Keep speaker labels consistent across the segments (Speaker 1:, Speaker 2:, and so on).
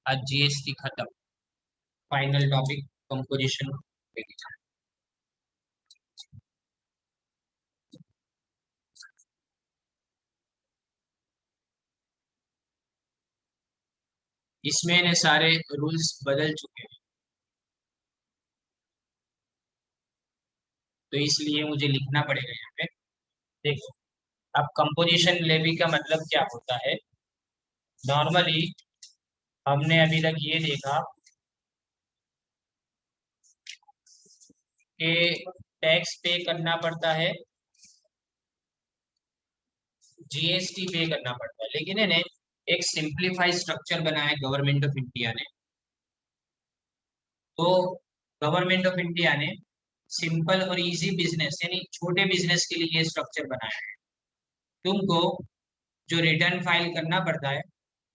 Speaker 1: आज जीएसटी खत्म। Final topic composition. इसमें ने सारे रूल्स बदल चुके हैं, तो इसलिए मुझे लिखना पड़ेगा यहाँ पे। देखो, अब कंपोजिशन लेवी का मतलब क्या होता है। नॉर्मली हमने अभी तक ये देखा कि टैक्स पे करना पड़ता है, जीएसटी पे करना पड़ता है, लेकिन इन्हें एक सिंप्लीफाइड स्ट्रक्चर बनाया है गवर्नमेंट ऑफ इंडिया ने। तो गवर्नमेंट ऑफ इंडिया ने सिंपल और इजी बिजनेस यानी छोटे बिजनेस के लिए ये स्ट्रक्चर बनाया है। तुमको जो रिटर्न फाइल करना पड़ता है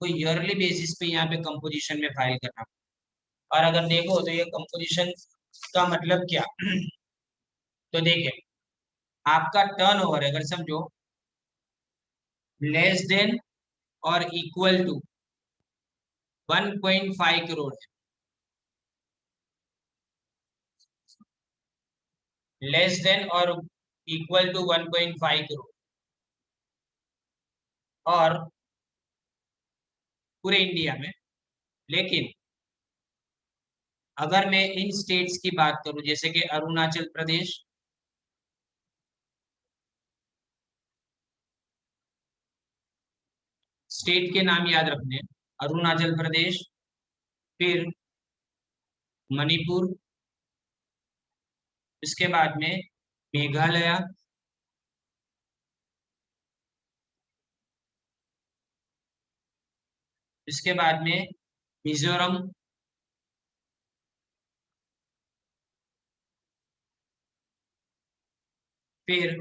Speaker 1: वो ईयरली बेसिस पे यहाँ पे कंपोजिशन में फाइल करना पड़ता है। और अगर देखो तो ये कंपोजिशन का मतलब क्या तो देखिए, आपका टर्नओवर अगर समझो लेस देन और इक्वल टू 1.5 करोड़ है, लेस देन और इक्वल टू 1.5 करोड़, और पूरे इंडिया में। लेकिन अगर मैं इन स्टेट्स की बात करूं जैसे कि अरुणाचल प्रदेश, स्टेट के नाम याद रखने, अरुणाचल प्रदेश, फिर मणिपुर, इसके बाद में मेघालय, इसके बाद में मिजोरम, फिर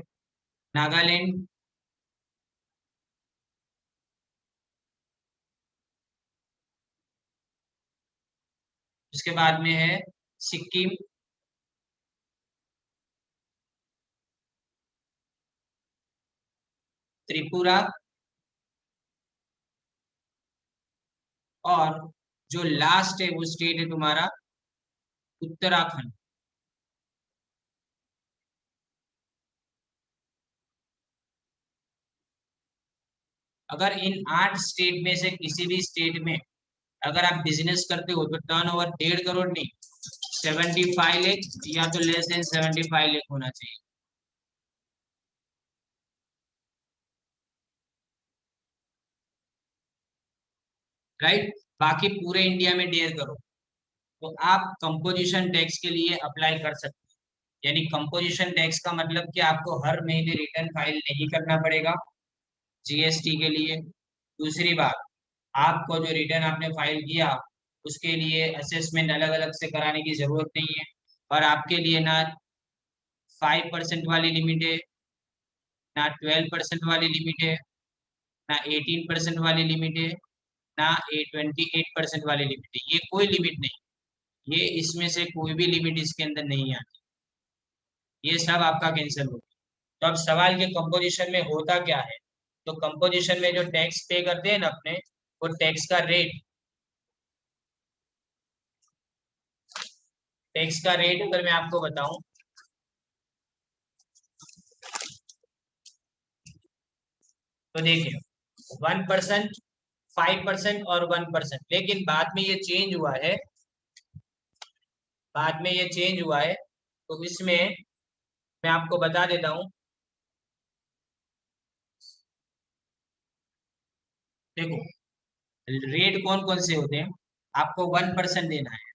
Speaker 1: नागालैंड, इसके बाद में है सिक्किम, त्रिपुरा, और जो लास्ट है वो स्टेट है तुम्हारा उत्तराखंड। अगर इन 8 स्टेट में से किसी भी स्टेट में अगर आप बिजनेस करते हो तो टर्नओवर 1.5 करोड़ नहीं, 75 लाख या तो लेस देन 75 लाख होना चाहिए। राइट। बाकी पूरे इंडिया में 1.5 करोड़, तो आप कंपोजिशन टैक्स के लिए अप्लाई कर सकते हैं। यानी कंपोजिशन टैक्स का मतलब कि आपको हर महीने रिटर्न फाइल नहीं करना पड़ेगा जीएसटी के लिए। दूसरी बात, आपको जो रिटर्न आपने फाइल किया उसके लिए असेसमेंट अलग अलग से कराने की जरूरत नहीं है। और आपके लिए ना 5% वाली लिमिट है, ना 12% वाली लिमिट है, ना 18% वाली लिमिट है, ना 28% वाली लिमिट है। ये कोई लिमिट नहीं, ये इसमें से कोई भी लिमिट इसके अंदर नहीं आती, ये सब आपका कैंसिल हो गया। तो अब सवाल के कंपोजिशन में होता क्या है। तो कंपोजिशन में जो टैक्स पे करते हैं ना अपने, वो टैक्स का रेट, टैक्स का रेट अगर मैं आपको बताऊं तो देखिए 1%, 5% और 1%, लेकिन बाद में ये चेंज हुआ है, बाद में ये चेंज हुआ है। तो इसमें मैं आपको बता देता हूँ। देखो, रेट कौन कौन से होते हैं। आपको 1% देना है,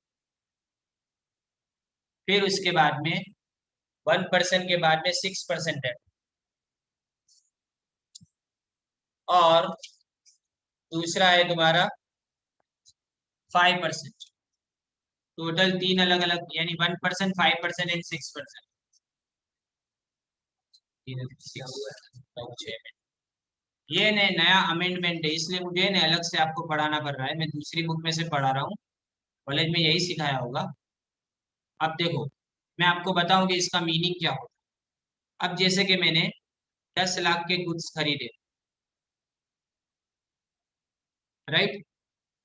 Speaker 1: फिर उसके बाद में 1% के बाद में 6% है, और दूसरा है तुम्हारा 5%। टोटल तीन अलग अलग यानी 1%, 5% एंड 6%। ये नया अमेंडमेंट है, इसलिए मुझे ने अलग से आपको पढ़ाना पड़ रहा है। मैं दूसरी बुक में से पढ़ा रहा हूँ, कॉलेज में यही सिखाया होगा। अब देखो, मैं आपको बताऊं कि इसका मीनिंग क्या होता है। अब जैसे कि मैंने 10 लाख के गुड्स खरीदे, राइट,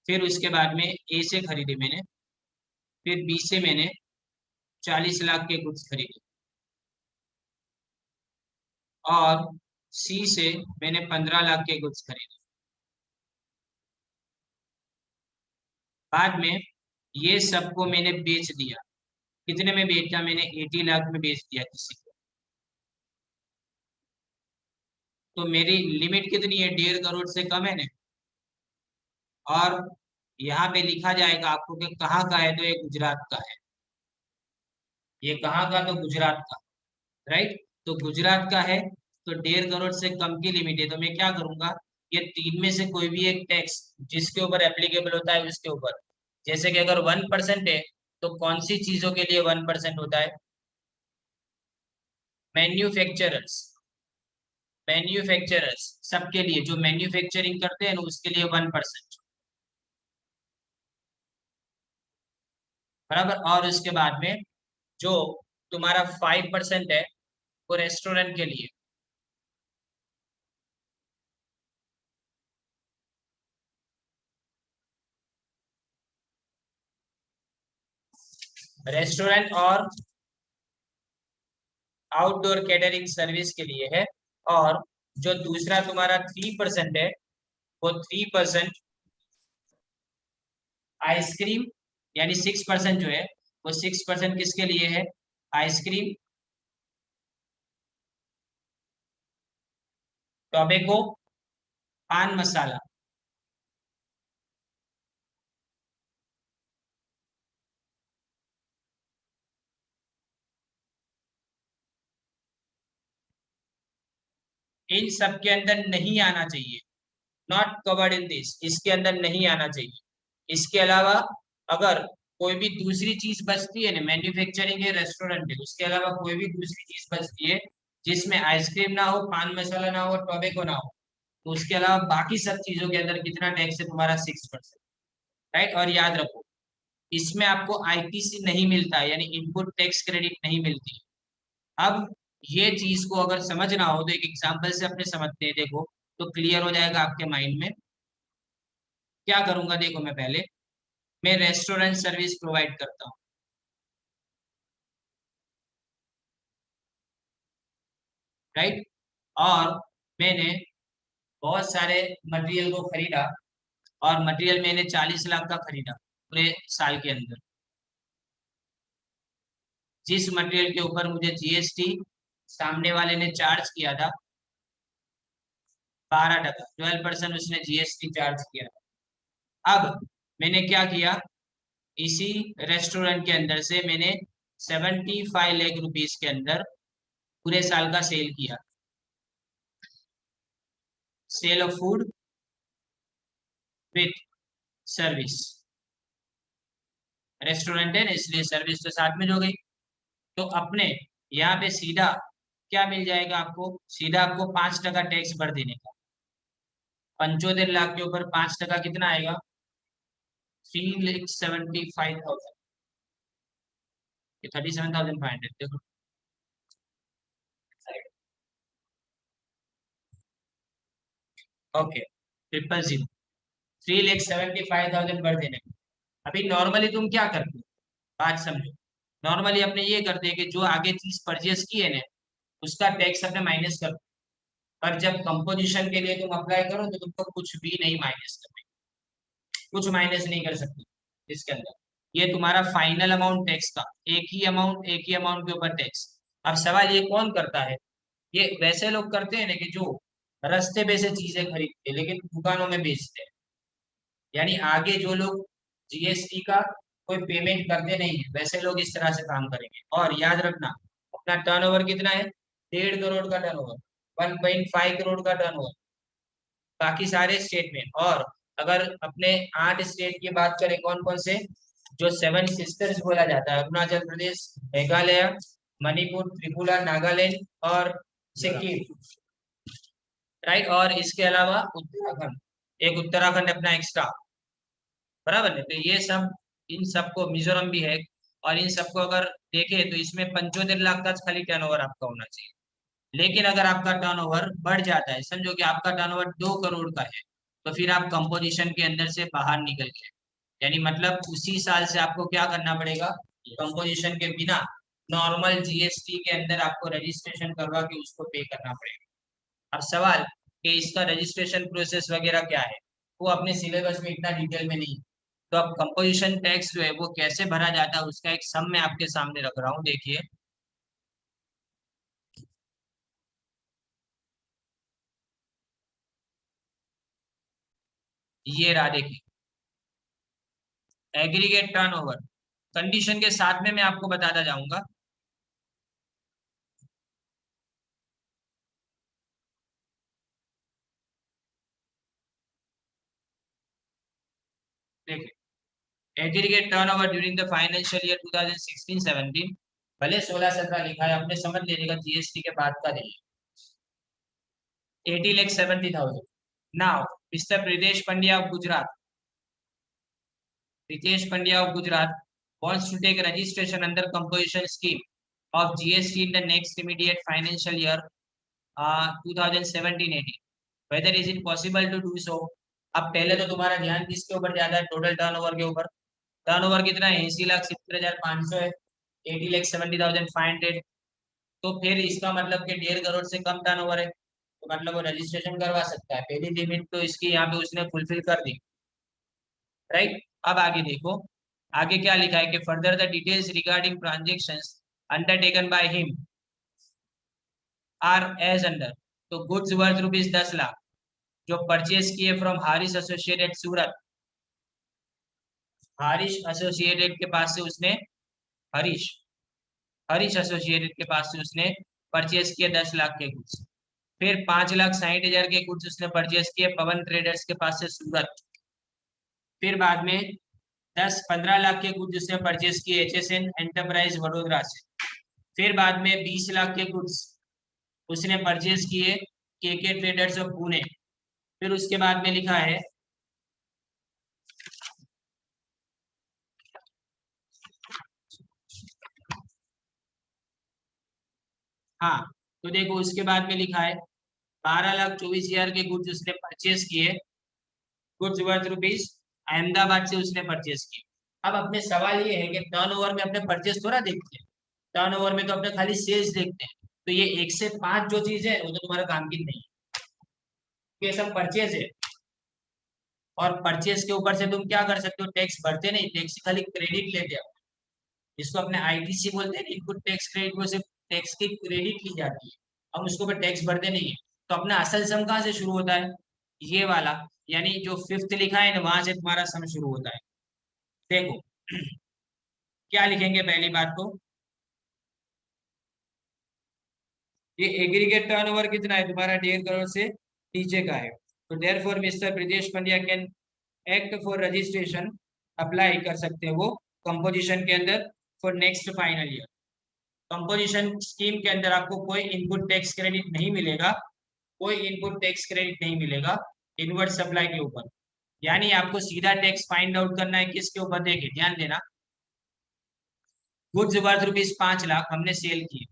Speaker 1: फिर उसके बाद में ए से खरीदे मैंने, फिर बी से मैंने 40 लाख के गुड्स खरीदे, और सी से मैंने 15 लाख के गुड्स खरीदे। बाद में ये सबको मैंने बेच दिया। कितने में बेचा मैंने? 80 लाख में बेच दिया किसी को। तो मेरी लिमिट कितनी है? 1.5 करोड़ से कम है ना। और यहाँ पे लिखा जाएगा आपको कि कहाँ का है, तो ये गुजरात का है। ये कहाँ का? तो गुजरात का। राइट, तो गुजरात का है, तो 1.5 करोड़ से कम की लिमिट है। तो मैं क्या करूंगा, ये तीन में से कोई भी एक टैक्स जिसके ऊपर एप्लीकेबल होता है उसके ऊपर, जैसे कि अगर 1% है, तो कौन सी चीजों के लिए 1% होता है? मैन्युफैक्चरर्स, मैन्युफैक्चरर्स सबके लिए, जो मैन्युफैक्चरिंग करते हैं ना, उसके लिए 1%। बराबर। और उसके बाद में जो तुम्हारा 5% है, वो रेस्टोरेंट के लिए। रेस्टोरेंट और आउटडोर कैटरिंग सर्विस के लिए है। और जो दूसरा तुम्हारा 3% है, वो 3% आइसक्रीम, यानी 6% जो है, वो 6% किसके लिए है? आइसक्रीम, टोबैको, पान मसाला। इन सब के अंदर नहीं आना चाहिए। नॉट कवर्ड इन दिस, इसके अंदर नहीं आना चाहिए। इसके अलावा अगर कोई भी दूसरी चीज बचती है ना, मैन्युफैक्चरिंग है, रेस्टोरेंट है, उसके अलावा कोई भी दूसरी चीज बचती है जिसमें आइसक्रीम ना हो, पान मसाला ना हो, टोबैको ना हो, तो उसके अलावा बाकी सब चीजों के अंदर कितना टैक्स है तुम्हारा? 6%। राइट, और याद रखो, इसमें आपको आईटीसी नहीं मिलता है, यानी इनपुट टैक्स क्रेडिट नहीं मिलती। अब ये चीज को अगर समझना हो तो एक एग्जांपल से अपने समझते हैं, देखो, तो क्लियर हो जाएगा आपके माइंड में। क्या करूंगा, देखो, मैं पहले मैं रेस्टोरेंट सर्विस प्रोवाइड करता हूँ। राइट, और मैंने बहुत सारे मटेरियल को खरीदा, और मटेरियल मैंने 40 लाख का खरीदा पूरे साल के अंदर। जिस मटेरियल के ऊपर मुझे जीएसटी सामने वाले ने चार्ज किया था 12%, 12% उसने जीएसटी चार्ज किया था। अब मैंने क्या किया, इसी रेस्टोरेंट के अंदर से मैंने 75 लाख रुपीज के अंदर पूरे साल का सेल किया। Sale of food with service. Restaurant है ना, इसलिए सर्विस तो साथ में जो गई। तो अपने यहाँ पे सीधा क्या मिल जाएगा आपको? सीधा आपको 5% टैक्स भर देने का। 75 लाख के ऊपर 5% कितना आएगा? 3,75,000। 37,500, देखो। ओके, 000, 3,75,000 भर देने का। अभी नॉर्मली तुम क्या करते हो, बात समझो। नॉर्मली अपने ये करते हैं कि जो आगे चीज परचेस की है ना, उसका टैक्स अपने माइनस कर। पर जब कंपोजिशन के लिए तुम अप्लाई करो तो तुमको कुछ भी नहीं माइनस करना, कुछ माइनस नहीं कर सकते इसके अंदर। ये तुम्हारा फाइनल अमाउंट टैक्स का, एक ही अमाउंट, एक ही अमाउंट के ऊपर टैक्स। अब सवाल ये कौन करता है? ये वैसे लोग करते हैं ना कि जो रास्ते पे से चीजें खरीदते हैं लेकिन दुकानों में बेचते हैं। यानी आगे जो लोग जीएसटी का कोई पेमेंट करते नहीं है, वैसे लोग इस तरह से काम करेंगे। और याद रखना, अपना टर्नओवर कितना है? 1.5 करोड़ का टर्नओवर, 1.5 करोड़ का टर्नओवर, बाकी सारे स्टेट में। और अगर अपने 8 स्टेट की बात करें, कौन कौन से? जो 7 सिस्टर्स बोला जाता है, अरुणाचल प्रदेश, मेघालय, मणिपुर, त्रिपुरा, नागालैंड और सिक्किम। राइट, और इसके अलावा उत्तराखंड, एक उत्तराखंड अपना एक्स्ट्रा। बराबर है, तो ये सब, इन सबको, मिजोरम भी है। और इन सबको अगर देखें तो इसमें 75 लाख का खाली टर्नओवर आपका होना चाहिए। लेकिन अगर आपका टर्नओवर बढ़ जाता है, समझो कि आपका टर्नओवर 2 करोड़ का है, तो फिर आप कंपोजिशन के अंदर से बाहर निकल गए, यानी मतलब उसी साल से आपको क्या करना पड़ेगा, कंपोजिशन के बिना नॉर्मल जीएसटी के अंदर आपको रजिस्ट्रेशन करवा के उसको पे करना पड़ेगा। अब सवाल कि इसका रजिस्ट्रेशन प्रोसेस वगैरह क्या है, वो अपने सिलेबस में इतना डिटेल में नहीं। तो अब कंपोजिशन टैक्स जो है वो कैसे भरा जाता है उसका एक सम मैं आपके सामने रख रहा हूँ, देखिए। ये रहा, देखिए, एग्रीगेट टर्नओवर कंडीशन के साथ में मैं आपको बताता जाऊंगा। देखिए, aggregate turnover during the financial year 2016-17, भले 16-17 लिखा है, आपने समझ लीजिएगा जीएसटी के बाद का देखिए, 80,70,000। Now mister Brijesh Pandya of Gujarat, Ritesh Pandya of Gujarat wants to take registration under composition scheme of GST in the next immediate financial year 2017-18. Whether is it possible to do so? अब पहले तो तुम्हारा ध्यान किसके ऊपर ज्यादा है, टोटल टर्नओवर के ऊपर। टर्नओवर कितना है, 80,70,500 है, 80,70,500। तो फिर इसका मतलब कि 1.5 करोड़ से कम टर्नओवर है, तो मतलब वो रजिस्ट्रेशन करवा सकता है, पहली लिमिट तो इसकी यहाँ पे उसने फुलफिल कर दी, राइट। अब आगे देखो, आगे क्या लिखा है कि further the details regarding transactions undertaken by him are as under. तो गुड्स वर्थ रुपीज 10 लाख जो परचेज किए from Haris associated Surat, Harish associated के पास से उसने, हरीश हरीश एसोसिएटेड के पास से उसने परचेज किए 10 लाख के गुड्स। फिर 5,60,000 के गुड्स उसने परचेज किए पवन ट्रेडर्स के पास से सूरत। फिर बाद में 10-15 लाख के गुड्स उसने परचेज किए एचएसएन एंटरप्राइज वडोदरा से। फिर बाद में 20 लाख के गुड्स उसने परचेज किए केके ट्रेडर्स ऑफ पुणे। फिर उसके बाद में लिखा है, हाँ, तो देखो उसके बाद में लिखा है 12,24,000 के गुड्स उसने परचेज किए, गुड्स वर्थ रुपीज अहमदाबाद से उसने परचेज किए। अब अपने सवाल ये है कि टर्नओवर में अपने परचेज थोड़ा देखते हैं, टर्नओवर में तो अपने खाली सेल्स देखते हैं। तो ये 1 से 5 जो चीज है वो तो तुम्हारा काम की नहीं है, ये सब परचेज है। और परचेज के ऊपर से तुम क्या कर सकते हो, टैक्स भरते नहीं, टैक्स खाली क्रेडिट लेते हो, जिसको अपने आईटीसी बोलते हैं, इनपुट टैक्स क्रेडिट, वो सिर्फ टैक्स की क्रेडिट ली जाती है, हम उसको ऊपर टैक्स भरते नहीं है। तो अपना असल सम कहाँ से शुरू होता है, ये वाला, यानी जो फिफ्थ लिखा है ना वहां से तुम्हारा सम शुरू होता है। देखो क्या लिखेंगे, पहली बात तो ये एग्रीगेट टर्नओवर कितना है तुम्हारा, 1.5 करोड़ से नीचे का है। तो therefore mister Brijesh Pandya can act for registration, apply कर सकते हैं वो कंपोजिशन के अंदर for next final year. Composition scheme के अंदर आपको कोई इनपुट टैक्स क्रेडिट नहीं मिलेगा, कोई इनपुट टैक्स क्रेडिट नहीं मिलेगा इनवर्ट सप्लाई के ऊपर। यानी आपको सीधा टैक्स फाइंड आउट करना है किसके ऊपर, देखिए ध्यान देना, गुड्स वर्थ रुपीज 5 लाख हमने सेल किए।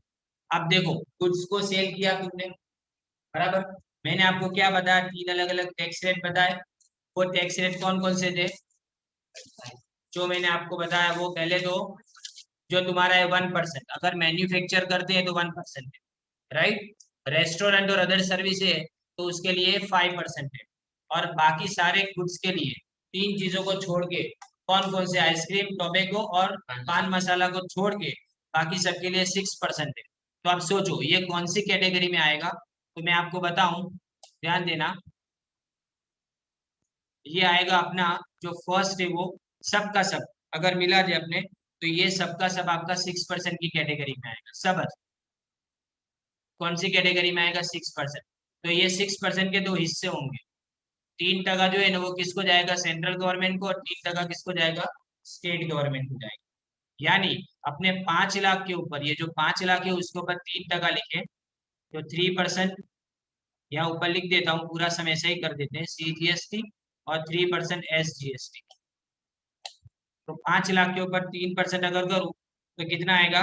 Speaker 1: अब देखो गुड्स को सेल किया तुमने, बराबर, मैंने आपको क्या बताया, 3 अलग अलग टैक्स रेट बताए। वो टैक्स रेट कौन कौन से थे, जो मैंने आपको बताया वो पहले तो जो तुम्हारा है 1%, अगर मैन्युफैक्चर करते हैं तो 1% है, राइट। रेस्टोरेंट और अदर सर्विस है तो उसके लिए 5% है। और बाकी सारे गुड्स के लिए तीन चीजों को छोड़ के, कौन कौन से, आइसक्रीम, टोबैको और पान मसाला को छोड़ के बाकी सबके लिए 6% है। तो आप सोचो ये कौन सी कैटेगरी में आएगा, तो मैं आपको बताऊं, ध्यान देना, ये आएगा अपना जो फर्स्ट है वो सबका सब, अगर मिला जाए अपने, तो ये सबका सब आपका 6% की कैटेगरी में आएगा सब। कौन सी कैटेगरी में आएगा, 6%। तो ये 6% के दो हिस्से होंगे, 3% जो है ना वो किसको जाएगा, सेंट्रल गवर्नमेंट को, और 3% किसको जाएगा, स्टेट गवर्नमेंट को जाएगा। यानी अपने 5 लाख के ऊपर, ये जो 5 लाख है उसके ऊपर 3% लिखे, तो 3%, यहाँ ऊपर लिख देता हूँ, पूरा समय ऐसा ही कर देते हैं, CGST और 3% SGST। तो 5 लाख के ऊपर 3% अगर करूँ तो कितना आएगा,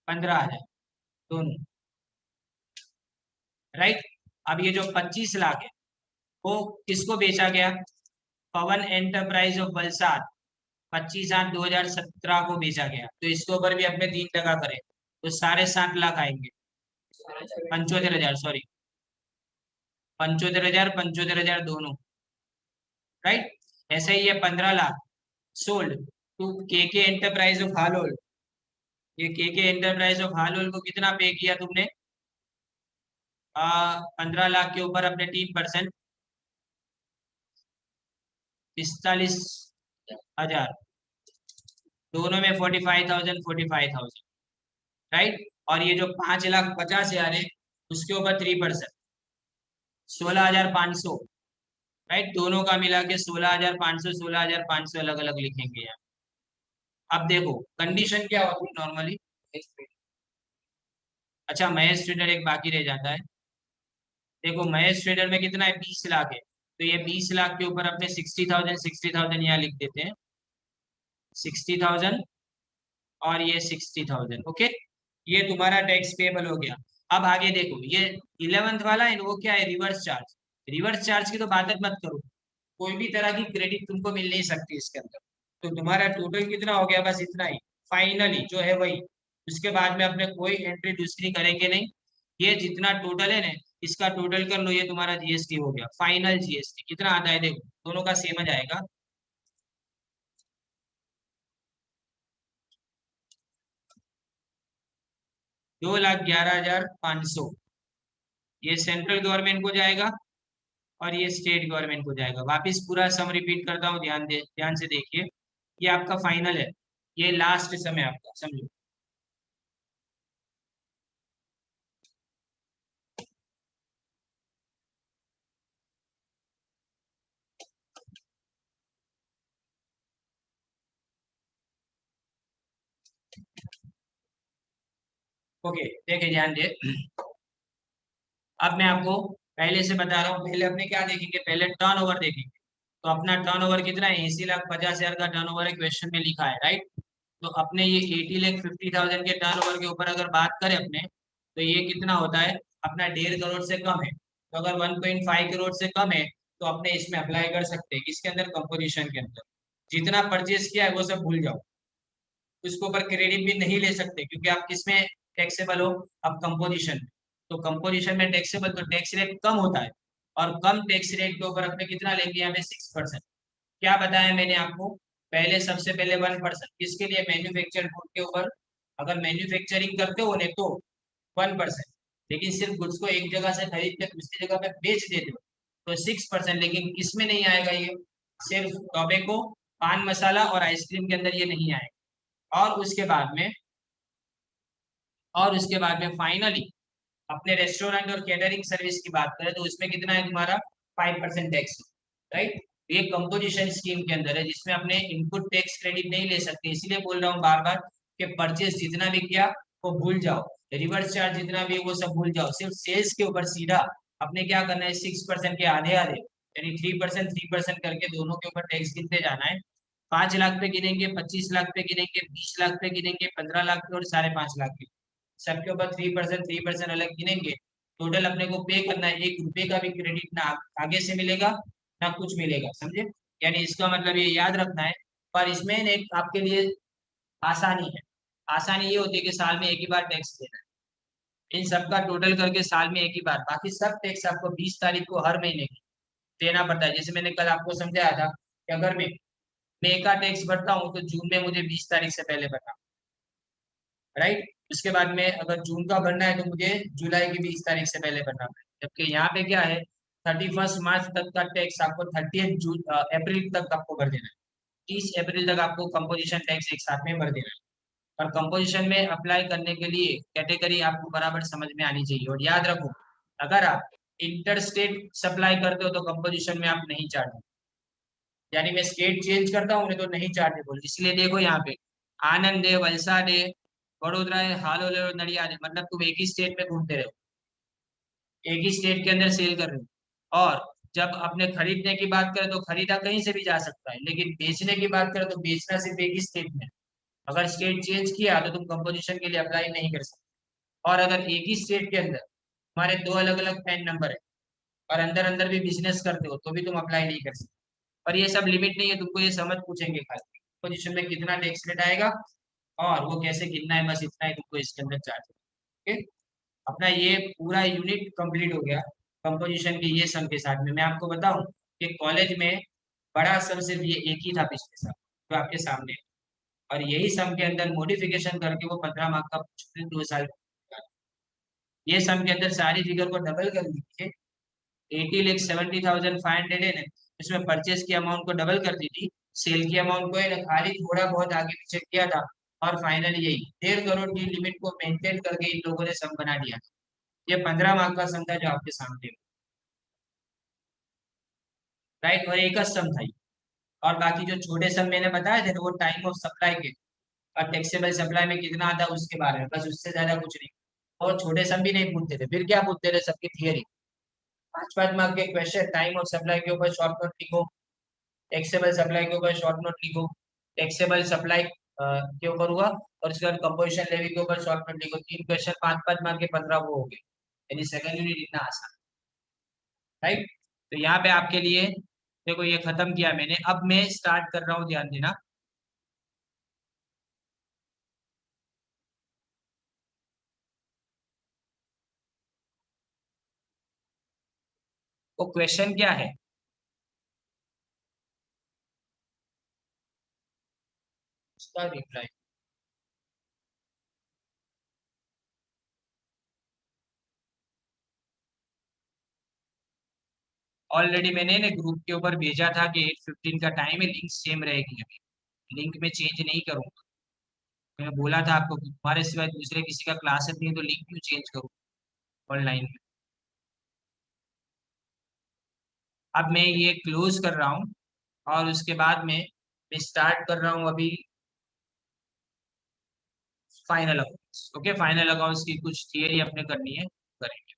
Speaker 1: 15,000। दोनों, राइट। अब ये जो 25 लाख है वो किसको बेचा गया? पवन एंटरप्राइज ऑफ वलसाड 25/8/2017 को बेचा गया। तो इसके ऊपर भी अपने 3% करें तो 7.5 लाख आएंगे। 75,000, सॉरी, 75,000, 75,000 दोनों, राइट। ऐसे ही ये 15 लाख सोल्ड टू के एंटरप्राइज ऑफ हालोल। ये के एंटरप्राइज ऑफ हालोल को कितना पे किया तुमने? 15 लाख के ऊपर अपने 3%, 45,000, दोनों में 45,000, 45,000, राइट। और ये जो 5,50,000 है उसके ऊपर 3%, 16,500, राइट। दोनों का मिला के 16,500, 16,500 अलग अलग लिखेंगे यहाँ। अब देखो कंडीशन क्या होती है नॉर्मली। अच्छा, महेश ट्रेडर एक बाकी रह जाता है। देखो महेश ट्रेडर में कितना है? 20 लाख है। तो ये 20 लाख के ऊपर अपने 60,000, 60,000 यहाँ लिख देते हैं, 60,000 और ये 60,000, ओके। ये तुम्हारा टैक्स पेबल हो गया। अब आगे देखो ये 11th वाला है वो क्या है? Reverse charge. रिवर्स चार्ज की तो बात मत करो, कोई भी तरह की क्रेडिट तुमको मिल नहीं सकती इसके अंदर। तो तुम्हारा टोटल कितना हो गया? बस इतना ही फाइनली जो है वही। उसके बाद में अपने कोई एंट्री दूसरी करेंगे नहीं। ये जितना टोटल है ना, इसका टोटल कर लो, ये तुम्हारा जीएसटी हो गया। फाइनल जीएसटी कितना आता है देखो, दोनों का सेम आ जाएगा। 2,11,500 ये सेंट्रल गवर्नमेंट को जाएगा और ये स्टेट गवर्नमेंट को जाएगा। वापिस पूरा सम रिपीट करता हूँ, ध्यान से देखिए। ये आपका फाइनल है, ये लास्ट सम है आपका, समझो। ओके, देखिए ध्यान दे। अब मैं आपको पहले से बता रहा हूँ, पहले अपने क्या देखेंगे? पहले टर्नओवर देखेंगे। तो अपना टर्नओवर कितना है? 80,50,000 का टर्नओवर है, क्वेश्चन में लिखा है, राइट। तो अपने ये 80,50,000 के टर्नओवर के ऊपर अगर बात करें अपने, तो ये कितना होता है? अपना 1.5 करोड़ से कम है। तो अगर 1.5 करोड़ से कम है तो अपने इसमें अप्लाई कर सकते हैं, इसके अंदर कंपोजिशन के अंदर। जितना परचेज किया है वो सब भूल जाओ, उसके ऊपर क्रेडिट भी नहीं ले सकते, क्योंकि आप किसमें टैक्सेबल हो? अब कंपोजिशन में। तो कंपोजिशन में टैक्सेबल, तो टैक्स रेट कम होता है। और कम टैक्स रेट के ऊपर अपने कितना लेंगे? यहाँ पे 6%। क्या बताया मैंने आपको? पहले सबसे पहले 1%, किसके लिए? मैन्युफैक्चर गुड के ऊपर। अगर मैन्युफैक्चरिंग करते हो ने तो 1%, लेकिन सिर्फ गुड्स को एक जगह से खरीद के दूसरी जगह पे बेच देते हो तो 6%। लेकिन किसमें नहीं आएगा ये? सिर्फ टोबैको, पान मसाला और आइसक्रीम के अंदर ये नहीं आएगा। और उसके बाद में, फाइनली अपने रेस्टोरेंट और कैटरिंग सर्विस की बात करें तो उसमें कितना है तुम्हारा? 5% टैक्स, राइट। ये कंपोजिशन स्कीम के अंदर है, जिसमें अपने इनपुट टैक्स क्रेडिट नहीं ले सकते। इसीलिए बोल रहा हूँ बार बार कि परचेज जितना भी किया वो भूल जाओ, रिवर्स चार्ज जितना भी है वो सब भूल जाओ। सिर्फ सेल्स के ऊपर सीधा अपने क्या करना है? 6% के आधे आधे, यानी 3%, 3% करके दोनों के ऊपर टैक्स गिनते जाना है। 5 लाख पे गिनेंगे, 25 लाख पे गिनेंगे, 20 लाख पे गिनेंगे, 15 लाख पे और 5.5 लाख पे। सबके ऊपर 3%, 3% अलग गिनेंगे। टोटल अपने को पे करना है, 1 रुपए का भी क्रेडिट ना आगे से मिलेगा ना कुछ मिलेगा, समझे? यानी इसका मतलब ये याद रखना है। पर इसमें एक आपके लिए आसानी है। आसानी ये होती है कि साल में एक ही बार टैक्स देना है, इन सबका टोटल करके साल में एक ही बार। बाकी सब टैक्स आपको 20 तारीख को हर महीने की देना पड़ता है। जैसे मैंने कल आपको समझाया था कि अगर मैं मई का टैक्स भरता हूँ तो जून में मुझे 20 तारीख से पहले भरना, राइट। उसके बाद में अगर जून का भरना है तो मुझे जुलाई की 20 तारीख से पहले भरना पड़ेगा। जबकि यहाँ पे क्या है? 31 मार्च तक का टैक्स आपको 30 अप्रैल तक आपको भर देना है। 30 अप्रैल तक आपको कंपोजिशन टैक्स एक साथ में भर देना है। और कंपोजिशन में अप्लाई करने के लिए कैटेगरी आपको बराबर समझ में आनी चाहिए। और याद रखो, अगर आप इंटर स्टेट सप्लाई करते हो तो कंपोजिशन में आप नहीं चार्ज, यानी मैं स्टेट चेंज करता हूँ तो नहीं चार्जेबल। इसलिए देखो यहाँ पे आनंद है, वलसाड है, वडोदरा है, हालोल है और नडियाद है। मतलब तुम एक ही स्टेट में घूमते रहो, एक ही स्टेट के अंदर सेल कर रहे हो। और जब अपने खरीदने की बात करें तो खरीदा कहीं से भी जा सकता है, लेकिन बेचने की बात करें तो बेचना सिर्फ एक ही स्टेट में। अगर स्टेट चेंज किया तो तुम कंपोजिशन के लिए अप्लाई नहीं कर सकते। और अगर एक ही स्टेट के अंदर तुम्हारे दो अलग अलग पैन नंबर है और अंदर अंदर भी बिजनेस करते हो तो भी तुम अप्लाई नहीं कर सकते। और ये सब लिमिट नहीं है, तुमको ये समझ पूछेंगे खाली पोजीशन में कितना टैक्स रेट आएगा और वो कैसे गिनना है, बस इतना ही तुमको इसके अंदर चार्ज है। ओके, अपना ये पूरा यूनिट कंप्लीट हो गया कंपोजिशन के ये सम के साथ में। मैं आपको बताऊं कि कॉलेज में बड़ा सम सिर्फ ये एक ही था पिछले साल जो आपके सामने है। और यही सम के अंदर मॉडिफिकेशन करके वो 15 मार्क का पूछते हैं 2 साल। ये सम के अंदर सारी फिगर को डबल कर दीजिए। 80,70,500 है ना, इसमें परचेज की अमाउंट को डबल कर दी थी, सेल की अमाउंट को है ना खाली थोड़ा बहुत आगे पीछे किया था। और फाइनली यही 1.5 करोड़ की लिमिट को मेंटेन करके इन लोगों ने सम बना दिया। ये 15 मार्क का सम था जो आपके सामने है, राइट। और एक सम था ये। और बाकी जो छोटे सम मैंने बताए थे ना वो टाइम ऑफ सप्लाई के और टैक्सेबल सप्लाई में कितना आता है उसके बारे में, बस उससे ज्यादा कुछ नहीं। और छोटे सम भी नहीं पूछते थे, फिर क्या पूछते थे, सबकी थियरी। 5 5 मार्क के क्वेश्चन, टाइम ऑफ सप्लाई के ऊपर शॉर्ट नोट लिखो, टैक्सेबल सप्लाई के ऊपर शॉर्ट नोट लिखो, टैक्सेबल सप्लाई के ऊपर हुआ, और उसके बाद कंपोजिशन लेवी के ऊपर शॉर्ट नोट लिखो। 3 क्वेश्चन 5 5 मार्क के 15 वो हो गए। यानी सेकंड यूनिट इतना आसान, राइट। तो यहाँ पे आपके लिए देखो ये खत्म किया मैंने, अब मैं स्टार्ट कर रहा हूँ, ध्यान देना। वो क्वेश्चन क्या है उसका रिप्लाई। ऑलरेडी मैंने ना ग्रुप के ऊपर भेजा था कि 8:15 का टाइम है, लिंक सेम रहेगी अभी, लिंक में चेंज नहीं करूंगा। मैंने बोला था आपको कि तुम्हारे सिवाय दूसरे किसी का क्लास नहीं है तो लिंक क्यों चेंज करूँ ऑनलाइन में। अब मैं ये क्लोज कर रहा हूँ और उसके बाद में मैं स्टार्ट कर रहा हूँ अभी final accounts. Okay, final accounts की कुछ थियरी अपने करनी है, करेंगे।